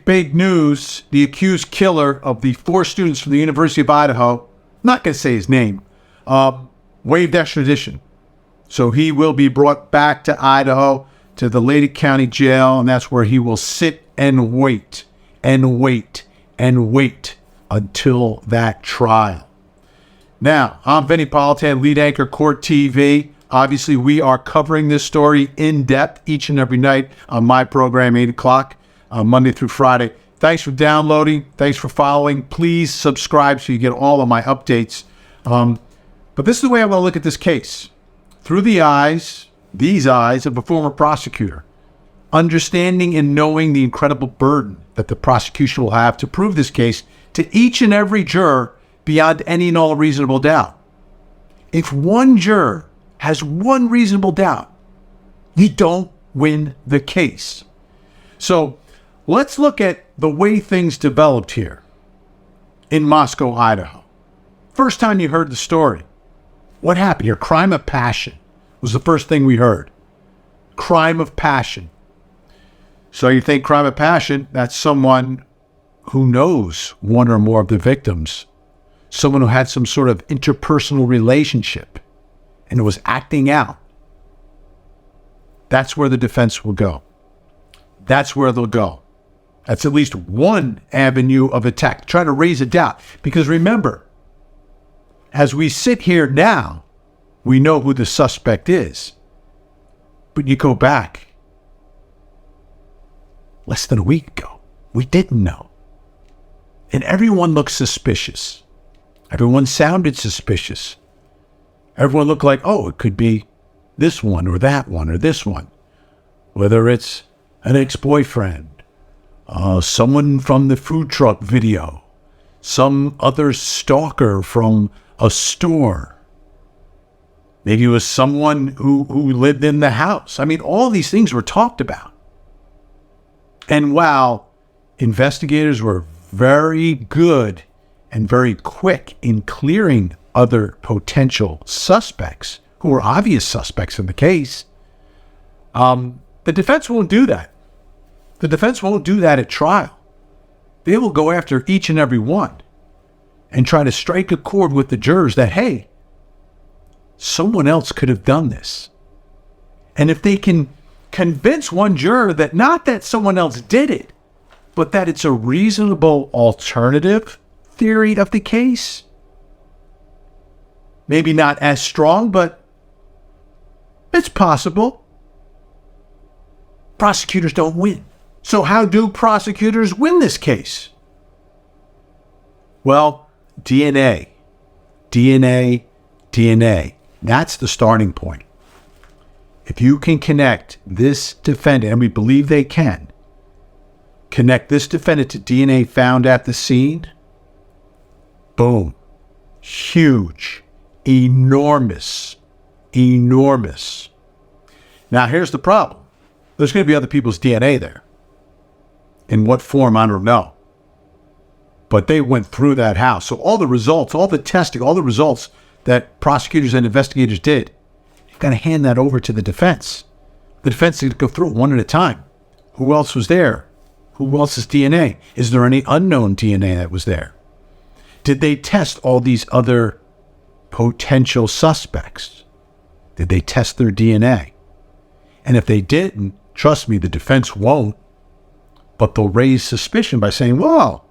big news. The accused killer of the 4 students from the University of Idaho, I'm not going to say his name, waived extradition. So he will be brought back to Idaho, to the Lady County Jail, and that's where he will sit and wait and wait and wait until that trial. Now, I'm Vinny Politan, lead anchor, Court TV. Obviously, we are covering this story in depth each and every night on my program, 8 o'clock, Monday through Friday. Thanks for downloading. Thanks for following. Please subscribe so you get all of my updates. But this is the way I want to look at this case. Through these eyes of a former prosecutor, understanding and knowing the incredible burden that the prosecution will have to prove this case to each and every juror beyond any and all reasonable doubt. If one juror has one reasonable doubt, you don't win the case. So let's look at the way things developed here in Moscow, Idaho. First time you heard the story, what happened here? Crime of passion was the first thing we heard. Crime of passion. So you think crime of passion, that's someone who knows one or more of the victims, someone who had some sort of interpersonal relationship and was acting out. That's where the defense will go. That's where they'll go. That's at least one avenue of attack. Try to raise a doubt. Because remember, as we sit here now, we know who the suspect is. But you go back less than a week ago, we didn't know. And everyone looked suspicious. Everyone sounded suspicious. Everyone looked like, oh, it could be this one or that one or this one. Whether it's an ex-boyfriend, someone from the food truck video, some other stalker from a store. Maybe it was someone who lived in the house. I mean, all these things were talked about. And while investigators were very good and very quick in clearing other potential suspects, who were obvious suspects in the case, the defense won't do that. The defense won't do that at trial. They will go after each and every one and try to strike a chord with the jurors that, hey, someone else could have done this. And if they can convince one juror that not that someone else did it, but that it's a reasonable alternative theory of the case, maybe not as strong, but it's possible, prosecutors don't win. So how do prosecutors win this case? Well, DNA. That's the starting point. If you can connect this defendant, and we believe they can, connect this defendant to DNA found at the scene, boom. Huge. Enormous. Now, here's the problem. There's going to be other people's DNA there. In what form, I don't know. But they went through that house. So all the results, all the testing, all the results that prosecutors and investigators did, you've got to hand that over to the defense. The defense is going to go through it one at a time. Who else was there? Who else's DNA? Is there any unknown DNA that was there? Did they test all these other potential suspects? Did they test their DNA? And if they didn't, trust me, the defense won't. But they'll raise suspicion by saying, well,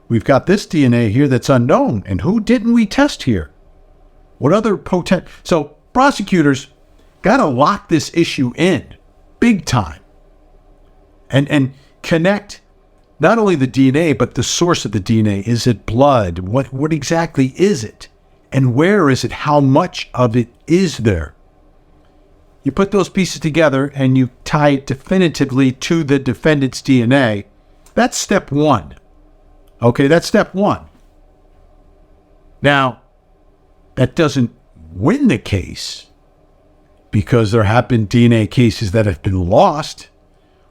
we've got this DNA here that's unknown. And who didn't we test here? What other potential? So prosecutors got to lock this issue in big time and connect not only the DNA, but the source of the DNA. Is it blood? What exactly is it? And where is it? How much of it is there? You put those pieces together and you tie it definitively to the defendant's DNA. That's step one. Okay, that's step one. Now, that doesn't win the case because there have been DNA cases that have been lost,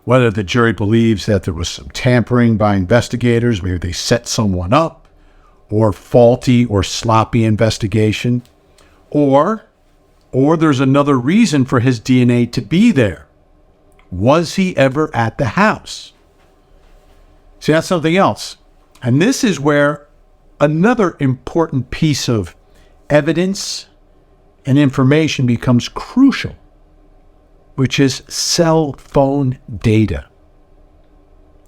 whether the jury believes that there was some tampering by investigators, maybe they set someone up, or faulty or sloppy investigation, or there's another reason for his DNA to be there. Was he ever at the house? See, that's something else. And this is where another important piece of evidence and information becomes crucial, which is cell phone data.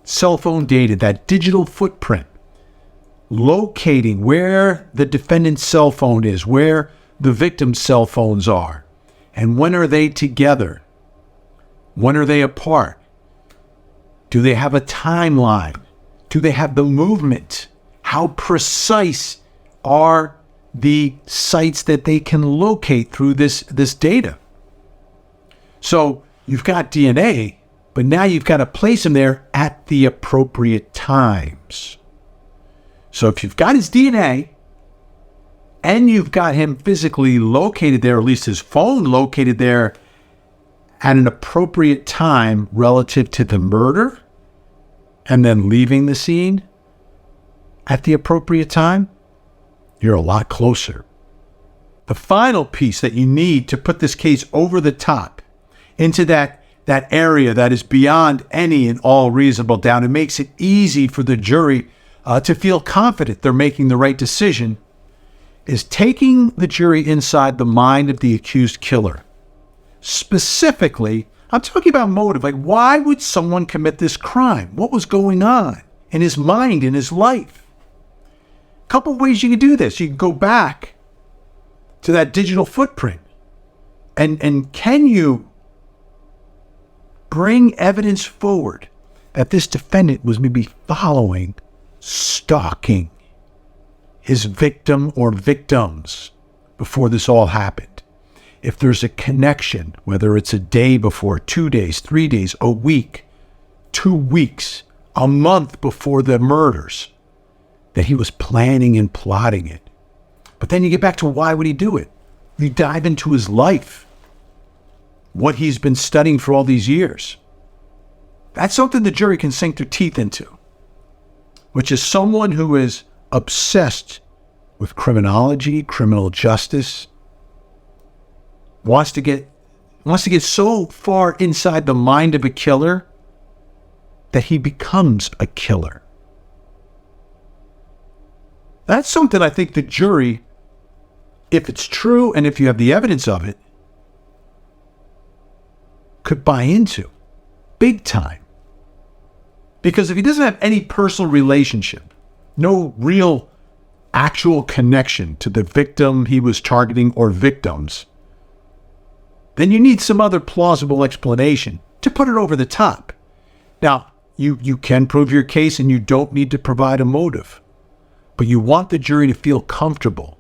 Cell phone data, that digital footprint, locating where the defendant's cell phone is, where the victim's cell phones are, and when are they together? When are they apart? Do they have a timeline? Do they have the movement? How precise are the sites that they can locate through this data? So you've got DNA, but now you've got to place him there at the appropriate times. So if you've got his DNA and you've got him physically located there, or at least his phone located there at an appropriate time relative to the murder, and then leaving the scene at the appropriate time, you're a lot closer. The final piece that you need to put this case over the top into that area that is beyond any and all reasonable doubt, it makes it easy for the jury to feel confident they're making the right decision, is taking the jury inside the mind of the accused killer. Specifically, I'm talking about motive. Like, why would someone commit this crime? What was going on in his mind, in his life? A couple ways you can do this. You can go back to that digital footprint. And can you bring evidence forward that this defendant was maybe following, stalking his victim or victims before this all happened? If there's a connection, whether it's a day before, 2 days, 3 days, a week, 2 weeks, a month before the murders, that he was planning and plotting it. But then you get back to why would he do it? You dive into his life, what he's been studying for all these years. That's something the jury can sink their teeth into, which is someone who is obsessed with criminology, criminal justice, wants to get so far inside the mind of a killer that he becomes a killer. That's something I think the jury, if it's true and if you have the evidence of it, could buy into big time. Because if he doesn't have any personal relationship, no real actual connection to the victim he was targeting or victims, then you need some other plausible explanation to put it over the top. Now, you can prove your case and you don't need to provide a motive, but you want the jury to feel comfortable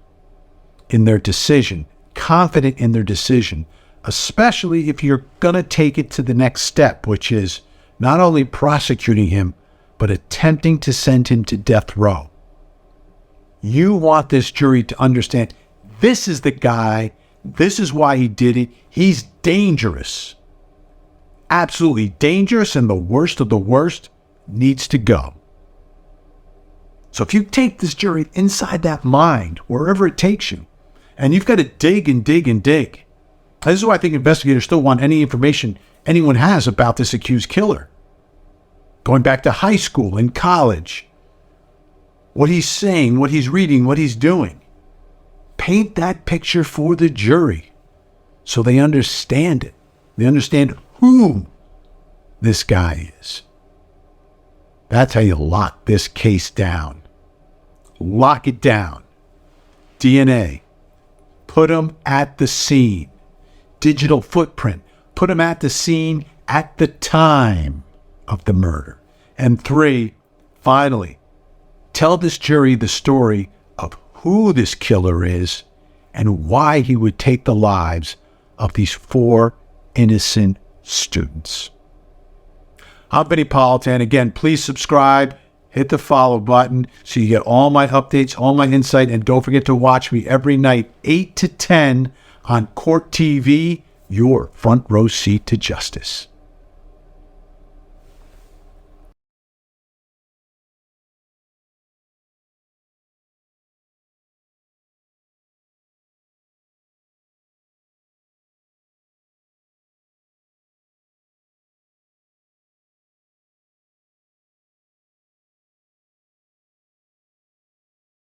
in their decision, confident in their decision, especially if you're going to take it to the next step, which is not only prosecuting him, but attempting to send him to death row. You want this jury to understand this is the guy, this is why he did it. He's dangerous. Absolutely dangerous, and the worst of the worst needs to go. So if you take this jury inside that mind, wherever it takes you, and you've got to dig and dig and dig. This is why I think investigators still want any information anyone has about this accused killer. Going back to high school and college, what he's saying, what he's reading, what he's doing. Paint that picture for the jury so they understand it. They understand who this guy is. That's how you lock this case down. Lock it down. DNA. Put him at the scene. Digital footprint. Put him at the scene at the time of the murder. And 3, finally, tell this jury the story of who this killer is and why he would take the lives of these 4 innocent students. I'm Benny Politan. Again, please subscribe, hit the follow button so you get all my updates, all my insight, and don't forget to watch me every night, 8 to 10 on Court TV, your front row seat to justice.